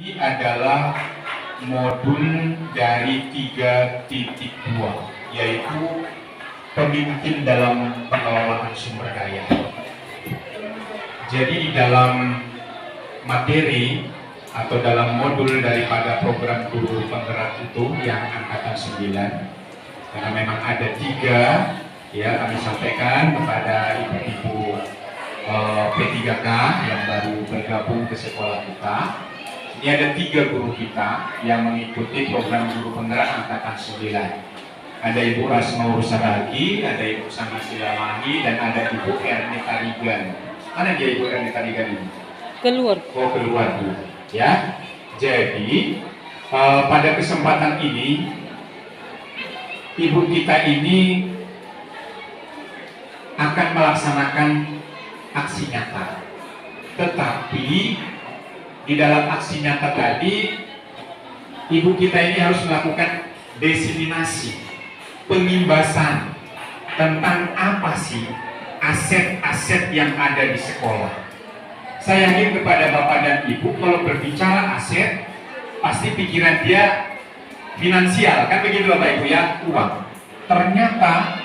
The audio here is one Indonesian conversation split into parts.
Ini adalah modul dari 3.2, yaitu pemimpin dalam pengelolaan sumber daya. Jadi di dalam materi atau dalam modul daripada program guru penggerak itu yang angkatan 9, karena memang ada 3, ya kami sampaikan kepada ibu-ibu P3K yang baru bergabung ke sekolah kita. Ini ada 3 guru kita yang mengikuti program guru penggerak angkatan 9. Ada Ibu Rasma Urusaragi, ada Ibu Sama Silamahi, dan ada Ibu Erni Tarigan. Mana dia Ibu Erni Tarigan ini? Keluar. Oh, keluar dulu. Ya. Jadi pada kesempatan ini Ibu kita ini akan melaksanakan aksi nyata. Tetapi di dalam aksi nyata tadi, ibu kita ini harus melakukan diseminasi, pengimbasan tentang apa sih aset-aset yang ada di sekolah. Saya yakin kepada Bapak dan Ibu, kalau berbicara aset, pasti pikiran dia finansial, kan begitu Bapak Ibu ya, uang. Ternyata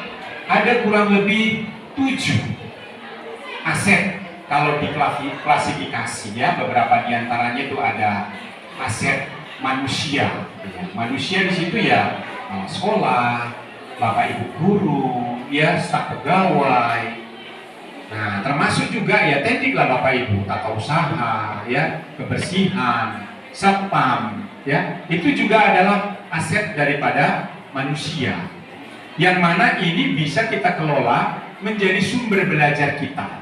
ada kurang lebih 7 aset. Kalau diklasifikasi ya, beberapa diantaranya itu ada aset manusia. Manusia di situ ya sekolah, bapak ibu guru, ya staf pegawai. Nah, termasuk juga ya teknik lah bapak ibu, tata usaha, ya kebersihan, satpam, ya itu juga adalah aset daripada manusia. Yang mana ini bisa kita kelola menjadi sumber belajar kita.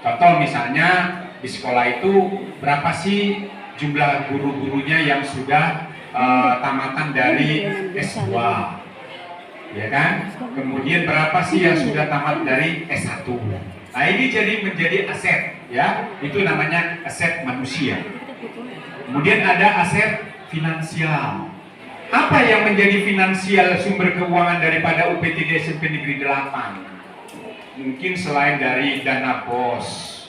Contoh misalnya di sekolah itu berapa sih jumlah guru-gurunya yang sudah tamatan dari S2, ya kan? Kemudian berapa sih yang sudah tamat dari S1? Nah ini jadi menjadi aset, ya. Itu namanya aset manusia. Kemudian ada aset finansial. Apa yang menjadi finansial sumber keuangan daripada UPTD SMP Negeri 8? Mungkin selain dari dana BOS,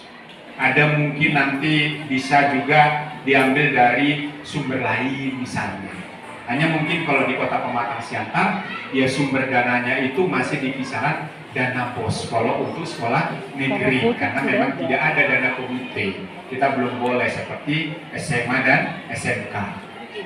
ada mungkin nanti bisa juga diambil dari sumber lain misalnya. Hanya mungkin kalau di Kota Pematang Siantar, ya sumber dananya itu masih di kisaran dana BOS kalau untuk sekolah negeri, karena memang tidak ada dana komite. Kita belum boleh seperti SMA dan SMK,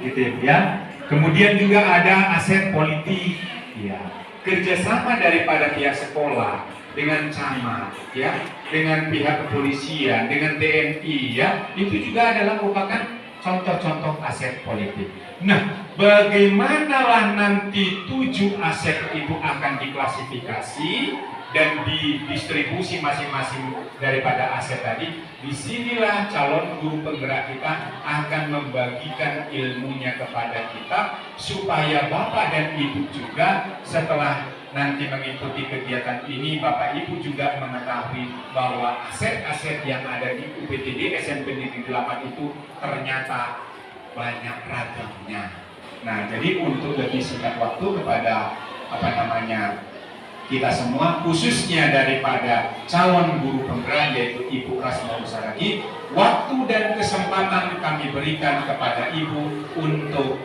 gitu ya. Kemudian juga ada aset politik, ya kerjasama daripada pihak sekolah dengan camat, ya, dengan pihak kepolisian, dengan TNI, ya, itu juga adalah merupakan contoh-contoh aset politik. Nah, bagaimanalah nanti 7 aset itu akan diklasifikasi dan didistribusi masing-masing daripada aset tadi? Disinilah calon guru penggerak kita akan membagikan ilmunya kepada kita supaya Bapak dan Ibu juga setelah nanti mengikuti kegiatan ini, Bapak Ibu juga mengetahui bahwa aset-aset yang ada di UPTD SMP Negeri 8 itu ternyata banyak ragamnya. Nah, jadi untuk lebih singkat waktu kepada kita semua, khususnya daripada calon guru penggerak yaitu Ibu Rasma Urusaragi, waktu dan kesempatan kami berikan kepada Ibu untuk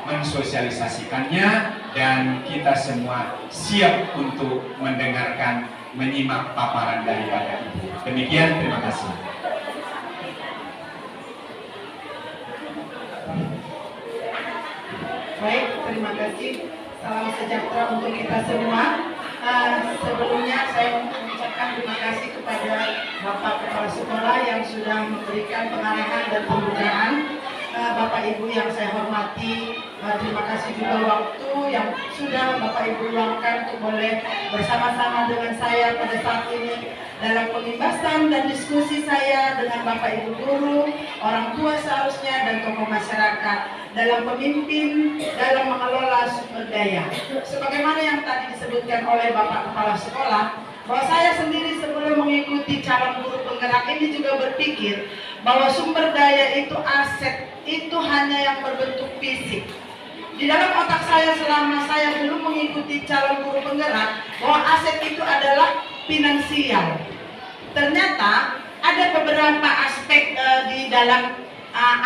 mensosialisasikannya, dan kita semua siap untuk mendengarkan, menyimak paparan daripada Ibu. Demikian, terima kasih. Baik, terima kasih. Salam sejahtera untuk kita semua. Sebelumnya saya mengucapkan terima kasih kepada Bapak Kepala Sekolah yang sudah memberikan pengarahan dan pembinaan. Bapak Ibu yang saya hormati, terima kasih juga waktu yang sudah Bapak Ibu luangkan untuk boleh bersama-sama dengan saya pada saat ini dalam pembahasan dan diskusi saya dengan Bapak Ibu guru, orang tua seharusnya, dan tokoh masyarakat dalam pemimpin dalam mengelola sumber daya. Sebagaimana yang tadi disebutkan oleh Bapak Kepala Sekolah, bahwa saya sendiri sebelum mengikuti calon guru penggerak ini juga berpikir bahwa sumber daya itu aset, itu hanya yang berbentuk fisik. Di dalam otak saya selama saya belum mengikuti calon guru penggerak, bahwa aset itu adalah finansial. Ternyata ada beberapa aspek di dalam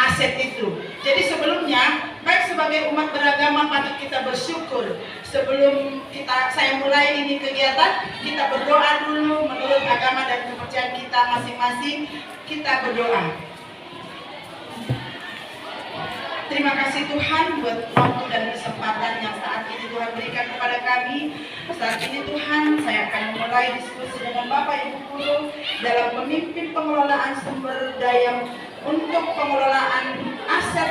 aset itu. Jadi sebelumnya, baik sebagai umat beragama patut kita bersyukur. Sebelum saya mulai ini kegiatan, kita berdoa dulu menurut agama dan kepercayaan kita masing-masing. Kita berdoa. Terima kasih Tuhan buat waktu dan kesempatan yang saat ini Tuhan berikan kepada kami. Saat ini Tuhan, saya akan memulai diskusi dengan Bapak Ibu Guru dalam memimpin pengelolaan sumber daya untuk pengelolaan aset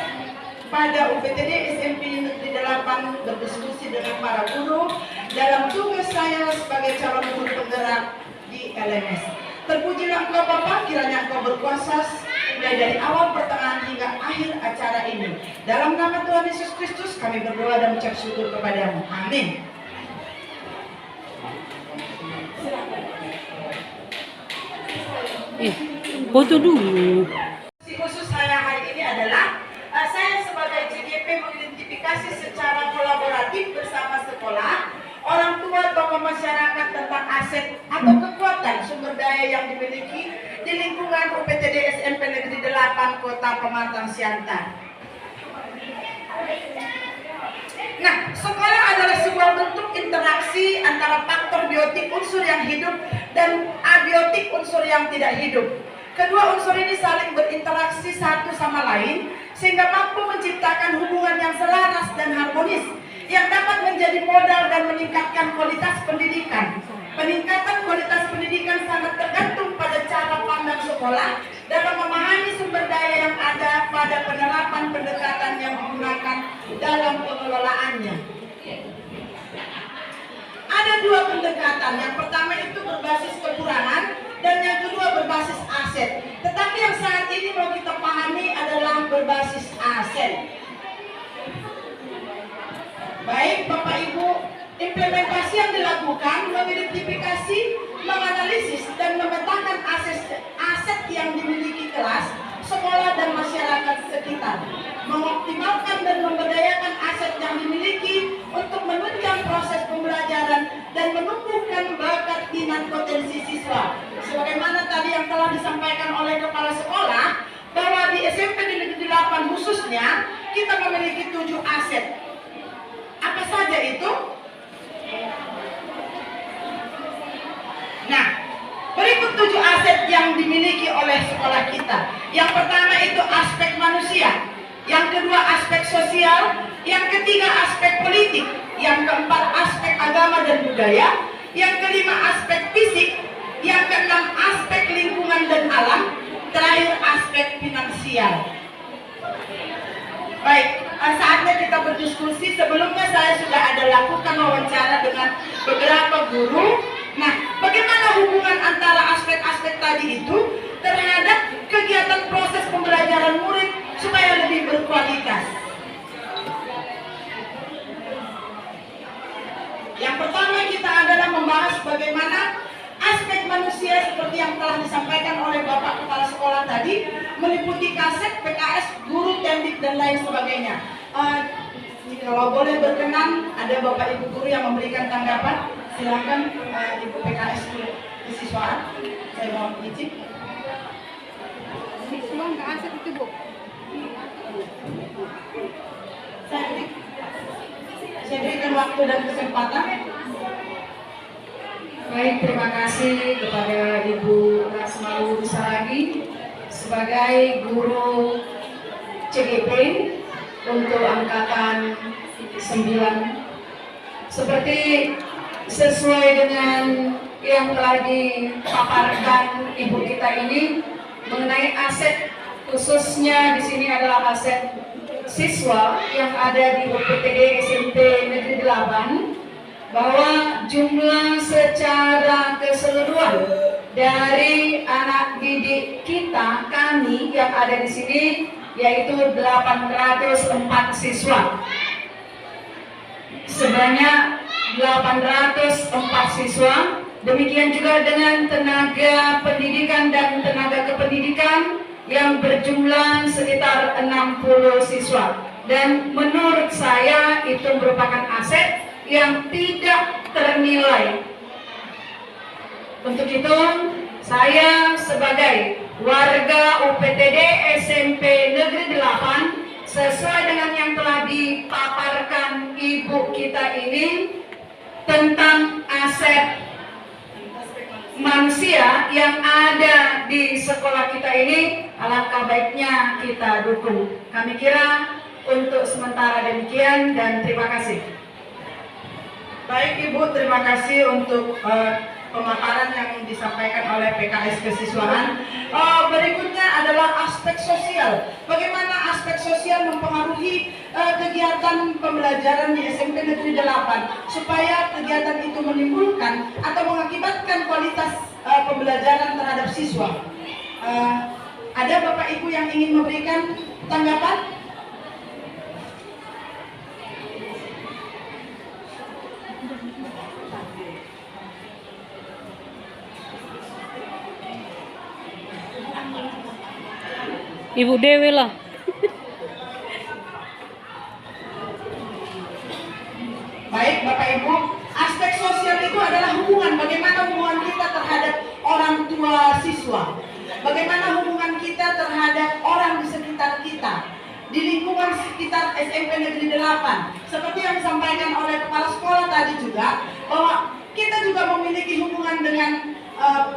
pada UPTD SMP Negeri 8, berdiskusi dengan para guru dalam tugas saya sebagai calon guru penggerak di LMS. Terpujilah Engkau Bapa, kiranya Engkau berkuasa mulai dari awal, pertengahan hingga akhir acara ini. Dalam nama Tuhan Yesus Kristus kami berdoa dan mengucap syukur kepadamu. Amin. Foto dulu. Khusus saya hari ini adalah saya sebagai JGP mengidentifikasi secara kolaboratif bersama sekolah, orang tua, tokoh masyarakat tentang aset atau kekuatan sumber daya yang dimiliki di lingkungan UPTD SMP Negeri 8 Kota Pematang Siantar. Nah, sekolah adalah sebuah bentuk interaksi antara faktor biotik unsur yang hidup dan abiotik unsur yang tidak hidup. Kedua unsur ini saling berinteraksi satu sama lain sehingga mampu menciptakan hubungan yang selaras dan harmonis yang dapat menjadi modal dan meningkatkan kualitas pendidikan. Peningkatan kualitas pendidikan sangat tergantung pada cara pandang sekolah dalam memahami sumber daya yang ada pada penerapan pendekatan yang digunakan dalam pengelolaannya. Ada dua pendekatan, yang pertama itu berbasis kekurangan dan yang kedua berbasis aset. Tetapi yang saat ini mau kita pahami adalah berbasis aset. Baik Bapak Ibu, implementasi yang dilakukan mengidentifikasi, menganalisis dan memetakan aset yang dimiliki kelas, sekolah dan masyarakat sekitar, mengoptimalkan dan memberdayakan aset yang dimiliki untuk menunjang proses pembelajaran dan menumbuhkan bakat minat potensi siswa. Sebagaimana tadi yang telah disampaikan oleh kepala sekolah, bahwa di SMP di Negeri 8 khususnya kita memiliki 7 aset. Apa saja itu? Nah, berikut 7 aset yang dimiliki oleh sekolah kita. Yang pertama itu aspek manusia, yang kedua aspek sosial, yang ketiga aspek politik, yang keempat aspek agama dan budaya, yang kelima aspek fisik, yang keenam aspek lingkungan dan alam, terakhir aspek finansial. Baik, saatnya kita berdiskusi. Sebelumnya saya sudah ada lakukan wawancara dengan beberapa guru. Nah, bagaimana hubungan antara aspek-aspek tadi itu terhadap kegiatan proses pembelajaran murid supaya lebih berkualitas? Yang pertama kita adalah membahas bagaimana aspek manusia seperti yang telah disampaikan oleh Bapak Kepala Sekolah tadi, meliputi kaset, PKS, guru, tendik, dan lain sebagainya. Kalau boleh berkenan, ada Bapak Ibu guru yang memberikan tanggapan. Silakan Ibu PKS kesiswaan, saya mohon izin. Siswa nggak aset itu, Bu. Saya berikan waktu dan kesempatan. Baik, terima kasih kepada Ibu Rasmalu Saragi sebagai guru CGP untuk angkatan 9. Seperti sesuai dengan yang telah dipaparkan Ibu kita ini mengenai aset, khususnya di sini adalah aset siswa yang ada di UPTD SMP Negeri 8, bahwa jumlah secara keseluruhan dari anak didik kita, kami yang ada di sini, yaitu 804 siswa. Sebanyak 804 siswa. Demikian juga dengan tenaga pendidikan dan tenaga kependidikan yang berjumlah sekitar 60 siswa. Dan menurut saya itu merupakan aset yang tidak ternilai. Untuk itu, saya sebagai warga UPTD SMP Negeri kita ini tentang aset manusia yang ada di sekolah kita ini, alangkah baiknya kita dukung. Kami kira untuk sementara demikian dan terima kasih. Baik Ibu, terima kasih untuk pemaparan yang disampaikan oleh PKS Kesiswaan. Berikutnya adalah aspek sosial. Bagaimana aspek sosial mempengaruhi kegiatan pembelajaran di SMP Negeri 8 supaya kegiatan itu menimbulkan atau mengakibatkan kualitas pembelajaran terhadap siswa. Ada Bapak Ibu yang ingin memberikan tanggapan? Ibu Dewi lah. Baik Bapak Ibu, aspek sosial itu adalah hubungan, bagaimana hubungan kita terhadap orang tua siswa, bagaimana hubungan kita terhadap orang di sekitar kita, di lingkungan sekitar SMP Negeri 8. Seperti yang disampaikan oleh kepala sekolah tadi juga, bahwa kita juga memiliki hubungan dengan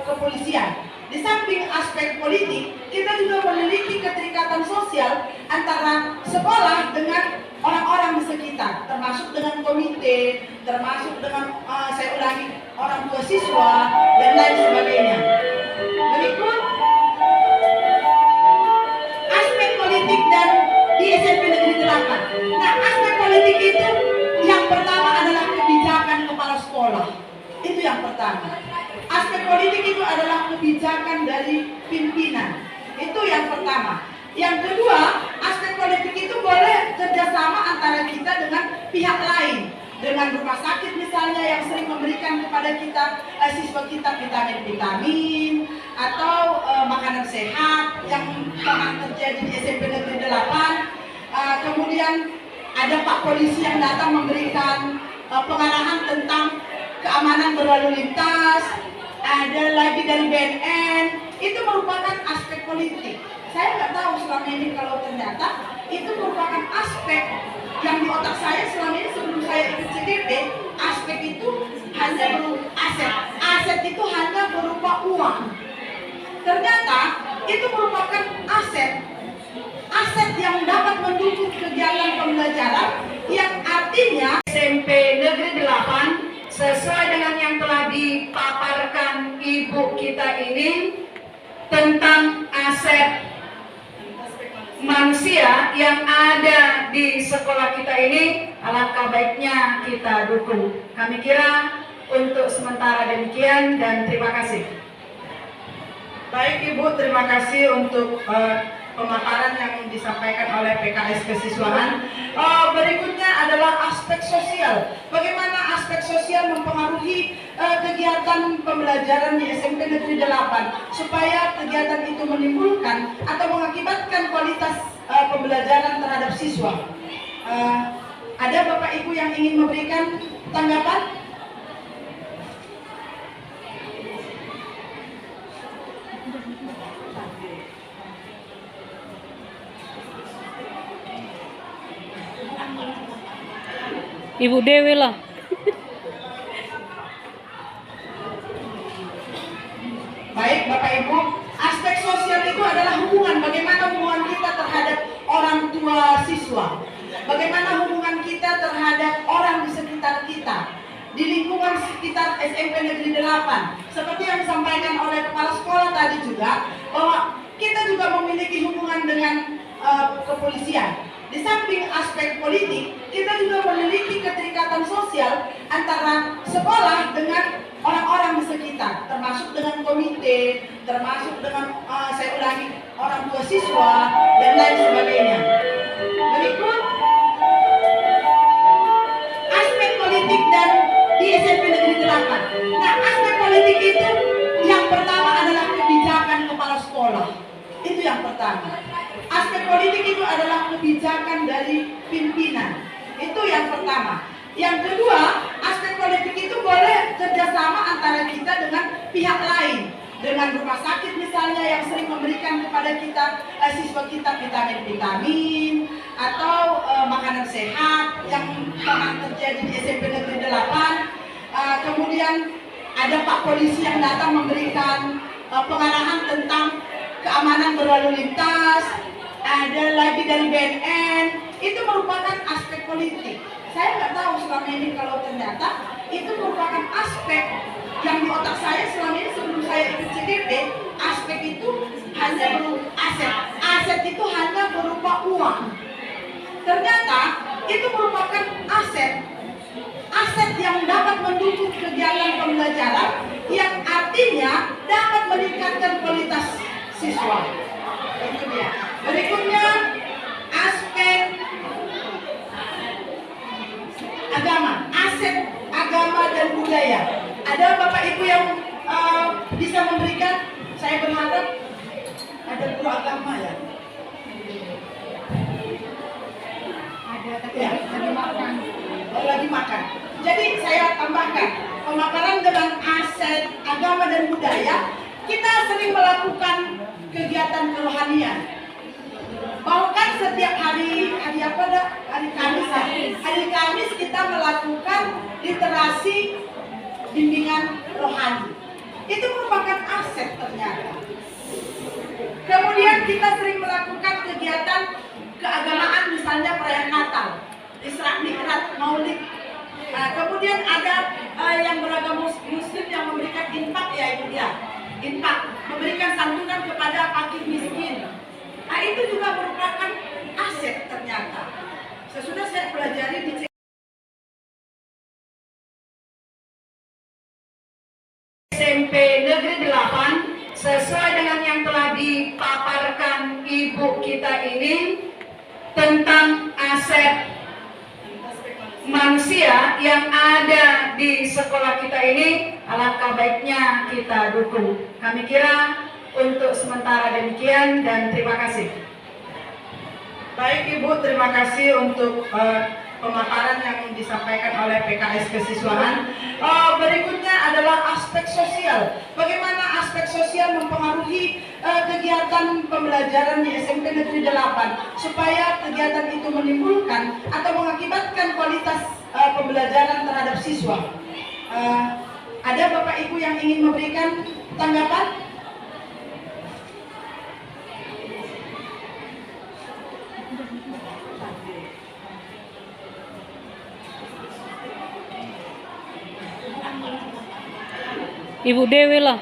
kepolisian. Di samping aspek politik, kita juga memiliki keterikatan sosial antara sekolah dengan orang-orang di sekitar, termasuk dengan komite, termasuk dengan saya ulangi, orang tua siswa dan lain sebagainya. Berikut aspek politik dan di SMP Negeri 8. Nah, aspek politik itu yang pertama adalah kebijakan kepala sekolah. Itu yang pertama. Aspek politik itu adalah kebijakan dari pimpinan. Itu yang pertama. Yang kedua, aspek politik itu boleh kerjasama antara kita dengan pihak lain, dengan rumah sakit misalnya yang sering memberikan kepada kita siswa kita vitamin-vitamin atau makanan sehat yang pernah terjadi di SMP Negeri 8. Kemudian ada Pak Polisi yang datang memberikan pengarahan tentang keamanan berlalu lintas. Ada lagi dari BNN, itu merupakan aspek politik. Saya nggak tahu selama ini kalau ternyata itu merupakan aspek yang di otak saya selama ini sebelum saya ikut CDP, aspek itu hanya berupa aset. Aset itu hanya berupa uang. Ternyata itu merupakan aset. Aset yang dapat mendukung kegiatan pembelajaran yang artinya SMP Negeri 8 sesuai dengan yang telah dipaparkan Ibu kita ini tentang aset manusia yang ada di sekolah kita ini, alangkah baiknya kita dukung. Kami kira untuk sementara demikian dan terima kasih. Baik Ibu, terima kasih untuk pemaparan yang disampaikan oleh PKS Kesiswaan. Berikutnya adalah aspek sosial. Bagaimana aspek sosial mempengaruhi kegiatan pembelajaran di SMP Negeri 8 supaya kegiatan itu menimbulkan atau mengakibatkan kualitas pembelajaran terhadap siswa. Ada Bapak Ibu yang ingin memberikan tanggapan? Ibu Dewi lah. Baik Bapak Ibu, aspek sosial itu adalah hubungan, bagaimana hubungan kita terhadap orang tua siswa, bagaimana hubungan kita terhadap orang di sekitar kita, di lingkungan sekitar SMP Negeri 8. Seperti yang disampaikan oleh kepala sekolah tadi juga, bahwa kita juga memiliki hubungan dengan kepolisian. Di samping aspek politik, kita juga memiliki keterikatan sosial antara sekolah dengan orang-orang di sekitar, termasuk dengan komite, termasuk dengan saya ulangi, orang tua siswa dan lain sebagainya. Berikut aspek politik dan di SMP Negeri 8. Nah, aspek politik itu yang pertama adalah kebijakan kepala sekolah. Itu yang pertama. Aspek politik itu adalah kebijakan dari pimpinan. Itu yang pertama. Yang kedua, aspek politik itu boleh kerjasama antara kita dengan pihak lain, dengan rumah sakit misalnya yang sering memberikan kepada kita siswa kita vitamin-vitamin atau makanan sehat yang pernah terjadi di SMP Negeri 8. Kemudian ada Pak Polisi yang datang memberikan pengarahan tentang keamanan berlalu lintas, ada lagi dari BNN, itu merupakan aspek politik. Saya nggak tahu selama ini kalau ternyata itu merupakan aspek yang di otak saya selama ini sebelum saya ikut CDP, aspek itu hanya berupa aset. Aset itu hanya berupa uang. Ternyata itu merupakan aset. Aset yang dapat mendukung kegiatan pembelajaran yang artinya dapat meningkatkan kualitas siswa. Itu dia. Berikutnya aspek agama, aset agama dan budaya. Ada Bapak Ibu yang bisa memberikan, saya berharap ada guru agama ya. Ada tapi ya, lagi makan. Oh, lagi makan. Jadi saya tambahkan pemaparan dengan aset agama dan budaya. Kita sering melakukan kegiatan kerohanian. Bahkan setiap hari apa dah? Hari Kamis ya. Hari Kamis kita melakukan literasi bimbingan rohani. Itu merupakan aset ternyata. Kemudian kita sering melakukan kegiatan keagamaan, misalnya perayaan Natal, Isra Mi'raj, Maulid. Kemudian ada yang beragama Muslim yang memberikan infak ya itu dia. Infak, memberikan santunan kepada fakir miskin. Itu juga merupakan aset ternyata. Sesudah saya pelajari di SMP Negeri 8, sesuai dengan yang telah dipaparkan ibu kita ini tentang aset manusia yang ada di sekolah kita ini, alangkah baiknya kita dukung. Kami kira untuk sementara demikian dan terima kasih. Baik Ibu, terima kasih untuk pemaparan yang disampaikan oleh PKS Kesiswaan. Berikutnya adalah aspek sosial. Bagaimana aspek sosial mempengaruhi kegiatan pembelajaran di SMP Negeri 8 supaya kegiatan itu menimbulkan atau mengakibatkan kualitas pembelajaran terhadap siswa. Ada Bapak Ibu yang ingin memberikan tanggapan? Ibu Dewi lah.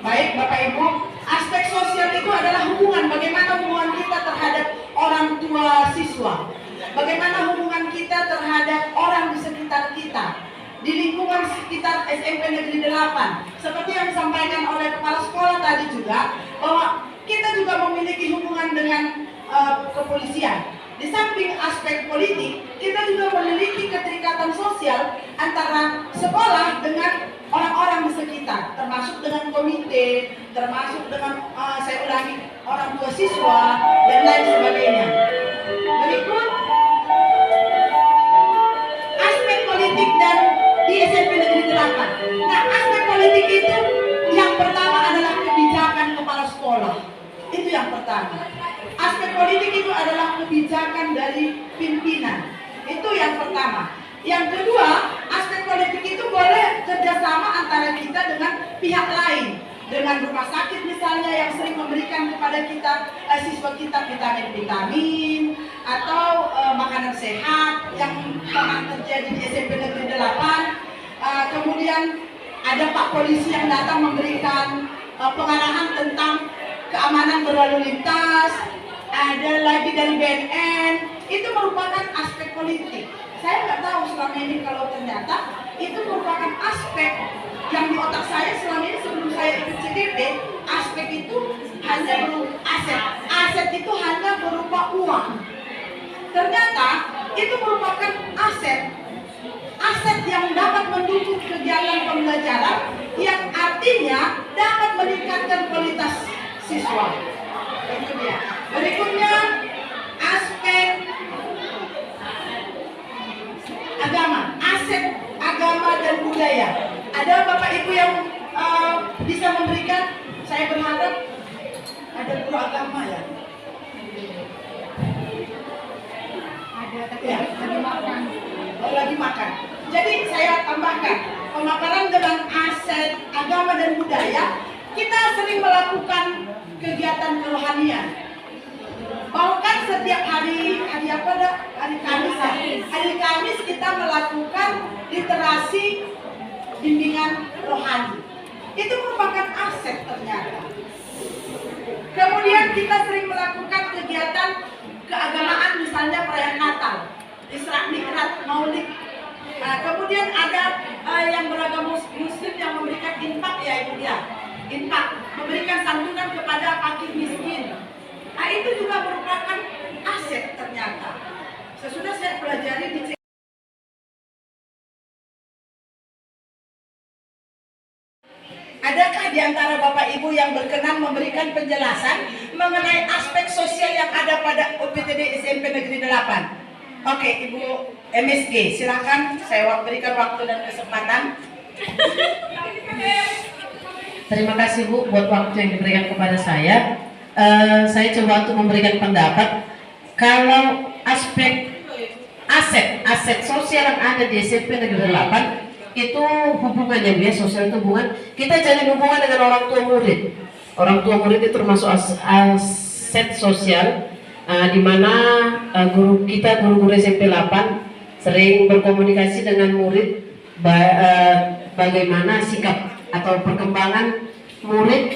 Baik Bapak Ibu, aspek sosial itu adalah hubungan, bagaimana hubungan kita terhadap orang tua siswa, bagaimana hubungan kita terhadap orang di sekitar kita, di lingkungan sekitar SMP Negeri 8. Seperti yang disampaikan oleh kepala sekolah tadi juga, bahwa kita juga memiliki hubungan dengan kepolisian. Di samping aspek politik, kita juga memiliki keterikatan sosial antara sekolah dengan orang-orang di sekitar, termasuk dengan komite, termasuk dengan saya ulangi orang tua siswa dan lain sebagainya. Berikut aspek politik dan di SMP Negeri 8. Nah, aspek politik itu yang pertama adalah kebijakan kepala sekolah. Itu yang pertama. Aspek politik itu adalah kebijakan dari pimpinan. Itu yang pertama. Yang kedua, aspek politik itu boleh kerjasama antara kita dengan pihak lain, dengan rumah sakit misalnya yang sering memberikan kepada kita siswa kita vitamin-vitamin atau makanan sehat yang pernah terjadi di SMP Negeri 8. Kemudian ada Pak Polisi yang datang memberikan pengarahan tentang keamanan berlalu lintas, ada lagi dari BNN, itu merupakan aspek politik. Saya nggak tahu selama ini kalau ternyata itu merupakan aspek yang di otak saya selama ini sebelum saya ikut CDP, aspek itu hanya berupa aset. Aset itu hanya berupa uang. Ternyata itu merupakan aset. Aset yang dapat mendukung kegiatan pembelajaran yang artinya dapat meningkatkan kualitas siswa. Itu dia. Berikutnya aspek agama, aset agama dan budaya. Ada Bapak Ibu yang bisa memberikan, saya berharap guru agama ya. Ada tapi Ya. lagi makan. Oh, lagi makan. Jadi saya tambahkan pemaparan dengan aset agama dan budaya. Kita sering melakukan kegiatan kerohanian. Bahkan setiap hari apa dah? Hari Kamis ya. Hari Kamis kita melakukan literasi bimbingan rohani. Itu merupakan aset ternyata. Kemudian kita sering melakukan kegiatan keagamaan, misalnya perayaan Natal, Isra Mi'raj, Maulid. Nah, kemudian ada yang beragama Muslim yang memberikan infak ya Ibu ya, infak, memberikan santunan kepada fakir miskin. Nah, itu juga merupakan aset ternyata. Sesudah saya pelajari di Adakah di antara Bapak Ibu yang berkenan memberikan penjelasan mengenai aspek sosial yang ada pada UPTD SMP Negeri 8? Oke, Ibu MSG, silakan saya berikan waktu dan kesempatan. Terima kasih Bu buat waktu yang diberikan kepada saya. Saya coba untuk memberikan pendapat. Kalau aspek aset sosial yang ada di SMP Negeri 8 itu hubungannya Bu ya, sosial itu hubungan. Kita jalin hubungan dengan orang tua murid. Orang tua murid itu termasuk aset sosial, di mana guru-guru SMP 8 sering berkomunikasi dengan murid bagaimana sikap atau perkembangan murid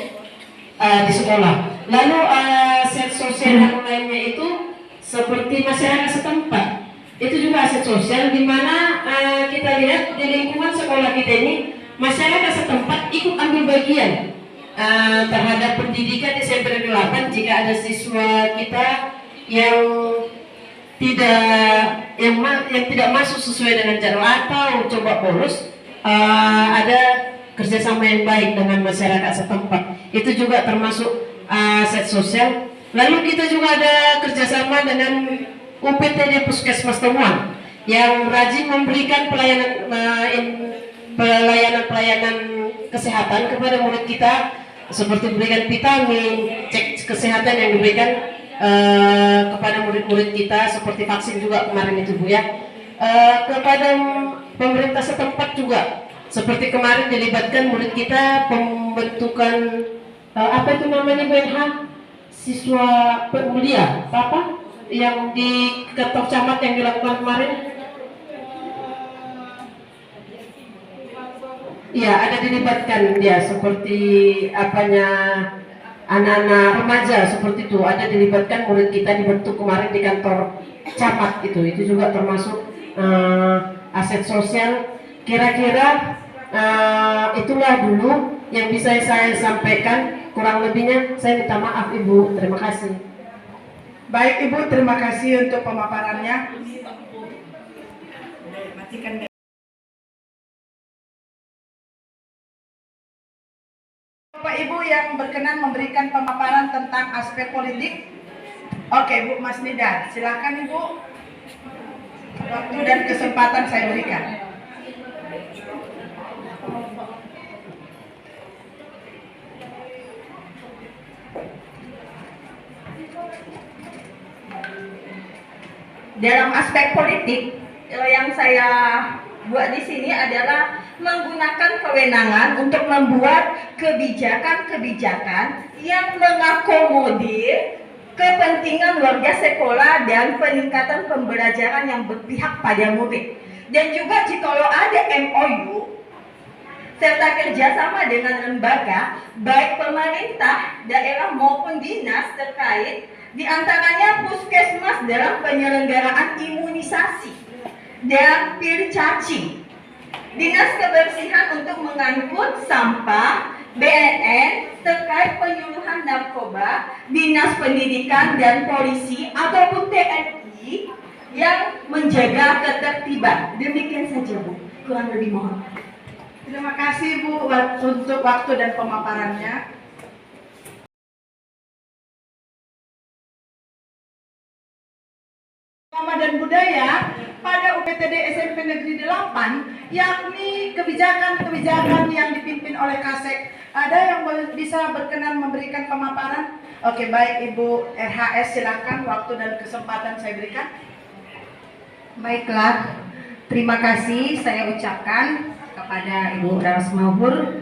di sekolah. Lalu aset sosial yang lainnya itu seperti masyarakat setempat. Itu juga aset sosial, di mana kita lihat di lingkungan sekolah kita ini masyarakat setempat ikut ambil bagian terhadap pendidikan di SMP Negeri 8. Jika ada siswa kita yang tidak masuk sesuai dengan jadwal atau coba bolos, ada kerjasama yang baik dengan masyarakat setempat. Itu juga termasuk aset sosial. Lalu kita juga ada kerjasama dengan UPTD Puskesmas Temuan yang rajin memberikan pelayanan kesehatan kepada murid kita, seperti memberikan vitamin, cek kesehatan yang diberikan kepada murid-murid kita, seperti vaksin juga kemarin itu Bu ya. Kepada pemerintah setempat juga, seperti kemarin dilibatkan murid kita pembentukan apa itu namanya Bu NH, siswa mulia apa yang di kantor camat yang dilakukan kemarin. Ya, ada dilibatkan dia seperti apanya anak-anak remaja seperti itu, ada dilibatkan murid kita dibentuk kemarin di kantor camat itu juga termasuk aset sosial. Kira-kira itulah dulu yang bisa saya sampaikan, kurang lebihnya saya minta maaf Ibu. Terima kasih. Baik Ibu, terima kasih untuk pemaparannya. Bapak Ibu yang berkenan memberikan pemaparan tentang aspek politik. Oke Bu Mas Nida, silakan Ibu. Waktu dan kesempatan saya berikan. Dalam aspek politik yang saya buat di sini adalah menggunakan kewenangan untuk membuat kebijakan-kebijakan yang mengakomodir kepentingan warga sekolah dan peningkatan pembelajaran yang berpihak pada murid. Dan juga jikalau ada MOU serta kerjasama dengan lembaga baik pemerintah, daerah maupun dinas terkait, di antaranya puskesmas dalam penyelenggaraan imunisasi dan pil cacing, dinas kebersihan untuk mengangkut sampah, BNN terkait penyuluhan narkoba, dinas pendidikan dan polisi ataupun TNI yang menjaga ketertiban. Demikian saja Bu, kurang lebih mohon. Terima kasih Bu untuk waktu dan pemaparannya. Agama dan budaya pada UPTD SMP Negeri 8, yakni kebijakan-kebijakan yang dipimpin oleh Kasek. Ada yang bisa berkenan memberikan pemaparan? Oke, baik Ibu RHS, silakan waktu dan kesempatan saya berikan. Baiklah, terima kasih saya ucapkan kepada Ibu Ras Mahur.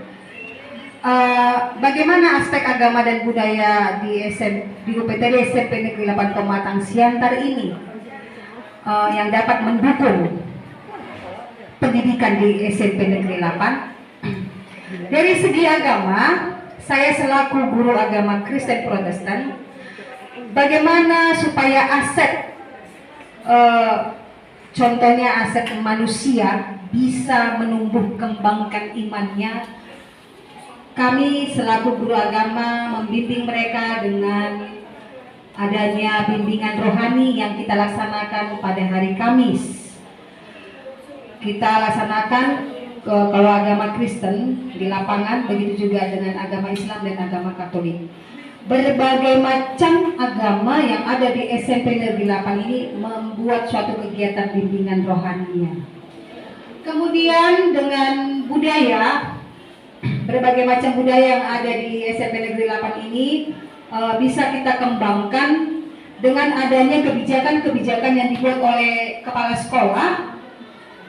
Bagaimana aspek agama dan budaya di UPTD SMP Negeri 8 Pematang Siantar ini yang dapat mendukung pendidikan di SMP Negeri 8? Dari segi agama, saya selaku guru agama Kristen Protestan, bagaimana supaya aset contohnya aset manusia bisa menumbuh kembangkan imannya. Kami selaku guru agama membimbing mereka dengan adanya bimbingan rohani yang kita laksanakan pada hari Kamis. Kita laksanakan kalau agama Kristen di lapangan, begitu juga dengan agama Islam dan agama Katolik. Berbagai macam agama yang ada di SMP Negeri 8 ini membuat suatu kegiatan bimbingan rohaninya. Kemudian dengan budaya, berbagai macam budaya yang ada di SMP Negeri 8 ini bisa kita kembangkan dengan adanya kebijakan-kebijakan yang dibuat oleh kepala sekolah,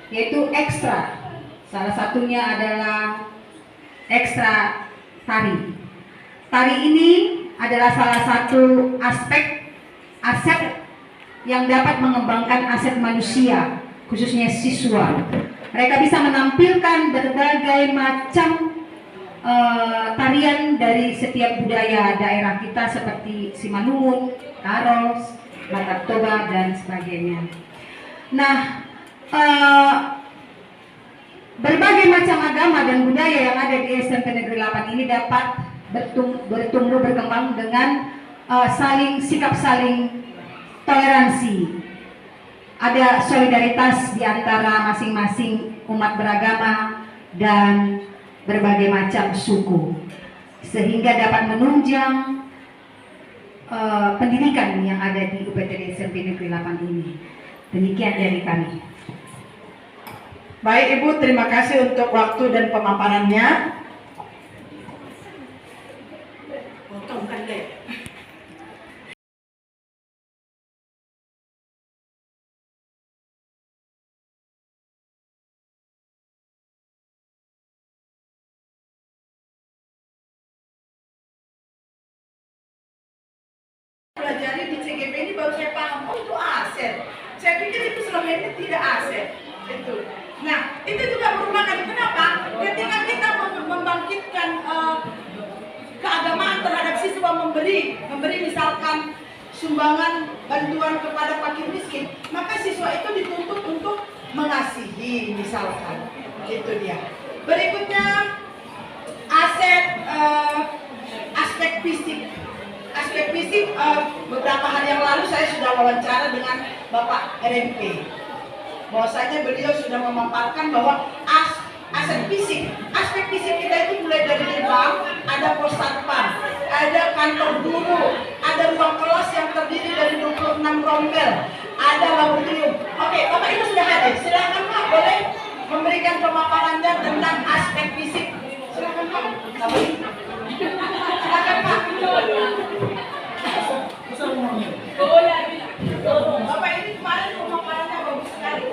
yaitu ekstra. Salah satunya adalah ekstra tari. Tari ini adalah salah satu aset yang dapat mengembangkan aset manusia, khususnya siswa. Mereka bisa menampilkan berbagai macam tarian dari setiap budaya daerah kita seperti Simanungun, Taros, Batak Toba, dan sebagainya. Nah, berbagai macam agama dan budaya yang ada di SMP Negeri 8 ini dapat bertumbuh berkembang dengan sikap saling toleransi. Ada solidaritas di antara masing-masing umat beragama dan berbagai macam suku, sehingga dapat menunjang pendidikan yang ada di UPTD SMP Negeri 8 ini. Demikian dari kami. Baik Ibu, terima kasih untuk waktu dan pemaparannya. Pelajari di CGP ini baru saya paham, oh itu aset. Saya pikir itu selama ini tidak aset. Itu. Nah, itu juga merupakan kenapa? Ketika kita membangkitkan keagamaan terhadap siswa memberi misalkan sumbangan bantuan kepada fakir miskin, maka siswa itu dituntut untuk mengasihi misalkan. Itu dia. Berikutnya aspek fisik. Aspek fisik, beberapa hari yang lalu saya sudah wawancara dengan Bapak RMP. Bahwasanya beliau sudah memaparkan bahwa aspek fisik kita itu mulai dari gerbang, ada pos satpam, ada kantor guru, ada ruang kelas yang terdiri dari 26 rombel, ada laboratorium. Oke, Bapak Ibu sudah hadir. Silakan Pak, boleh memberikan pemaparannya tentang aspek fisik. Silakan Pak. Silakan Pak. Bapak ini kemarin pemaparannya bagus sekali.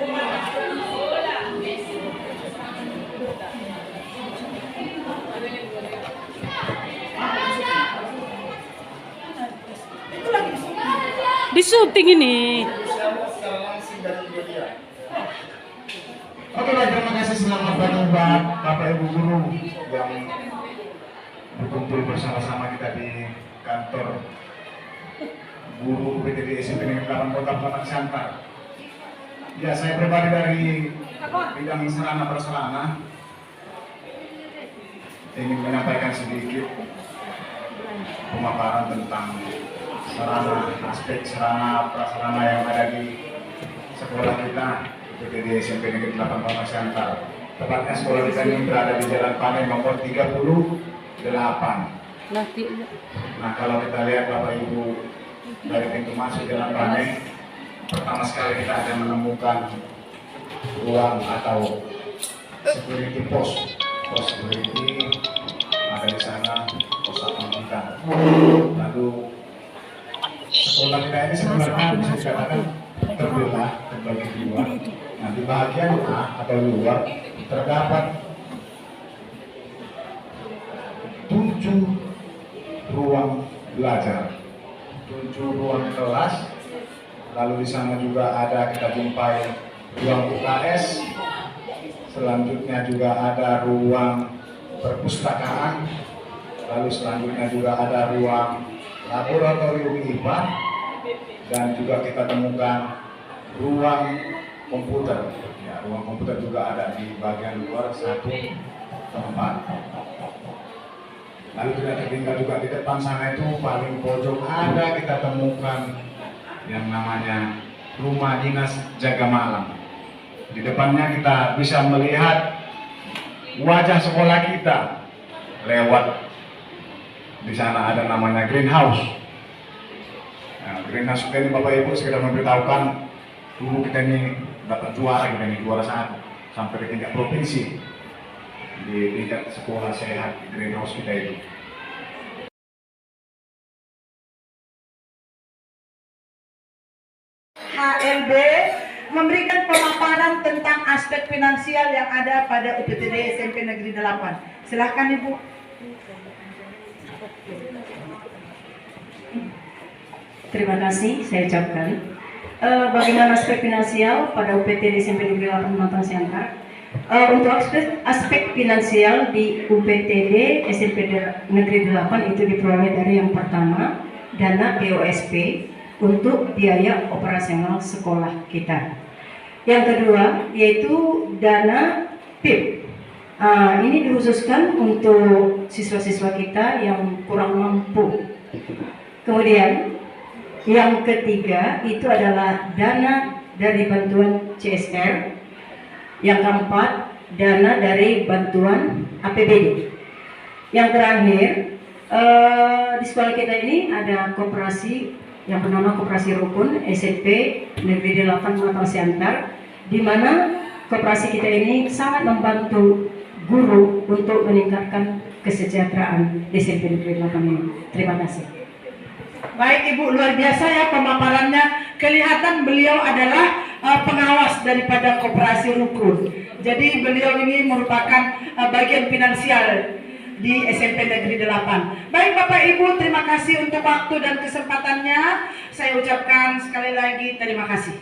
Itu lagi Di syuting ini. Oke baik, terima kasih, selamat pagi buat Bapak Ibu guru yang berkumpul bersama-sama kita di kantor guru UPTD SMP Negeri 8 Kota Pematang Siantar. Ya, saya pribadi dari bidang sarana prasarana ingin menyampaikan sedikit pemaparan tentang aspek sarana prasarana yang ada di sekolah kita UPTD SMP Negeri 8 Pematang Siantar. Tepatnya sekolah kita ini berada di Jalan Panai nomor 38. Nah, kalau kita lihat Bapak Ibu dari pintu masuk Jalan Panai, pertama sekali kita akan menemukan ruang atau security post security ada di sana, pos satpam kita. Lalu sekolah kita ini sebenarnya bisa dikatakan terbelah terbagi dua. Nah, di bagian A atau luar terdapat 7 ruang belajar, 7 ruang kelas. Lalu di sana juga ada kita jumpai ruang UKS. Selanjutnya juga ada ruang perpustakaan. Lalu selanjutnya juga ada ruang laboratorium IPA. Dan juga kita temukan ruang komputer. Ya, ruang komputer juga ada di bagian luar satu tempat. Lalu tidak tertinggal juga di depan sana itu paling pojok ada kita temukan yang namanya rumah dinas jaga malam. Di depannya kita bisa melihat wajah sekolah kita lewat di sana ada namanya greenhouse. Nah, greenhouse kita ini Bapak Ibu sekedar memberitahukan dulu kita ini dapat juara, kita ini juara 1 sampai ke tingkat provinsi di tingkat sekolah sehat di greenhouse kita itu. HLB memberikan pemaparan tentang aspek finansial yang ada pada UPTD SMP Negeri 8. Silahkan Ibu. Terima kasih, saya ucapkan. Bagaimana aspek finansial pada UPTD SMP Negeri 8 Pematang Siantar? Untuk aspek finansial di UPTD SMP Negeri 8 itu diperoleh dari yang pertama, dana POSP untuk biaya operasional sekolah kita. Yang kedua yaitu dana PIP. Ini dikhususkan untuk siswa-siswa kita yang kurang mampu. Kemudian yang ketiga itu adalah dana dari bantuan CSR. Yang keempat dana dari bantuan APBD. Yang terakhir di sekolah kita ini ada koperasi yang bernama Koperasi Rukun SMP Negeri 8 Pematang Siantar, di mana koperasi kita ini sangat membantu guru untuk meningkatkan kesejahteraan di SMP Negeri 8 ini. Terima kasih. Baik Ibu, luar biasa ya pemaparannya. Kelihatan beliau adalah pengawas daripada Koperasi Rukun. Jadi beliau ini merupakan bagian finansial di SMP Negeri 8. Baik Bapak Ibu, terima kasih untuk waktu dan kesempatannya. Saya ucapkan sekali lagi terima kasih.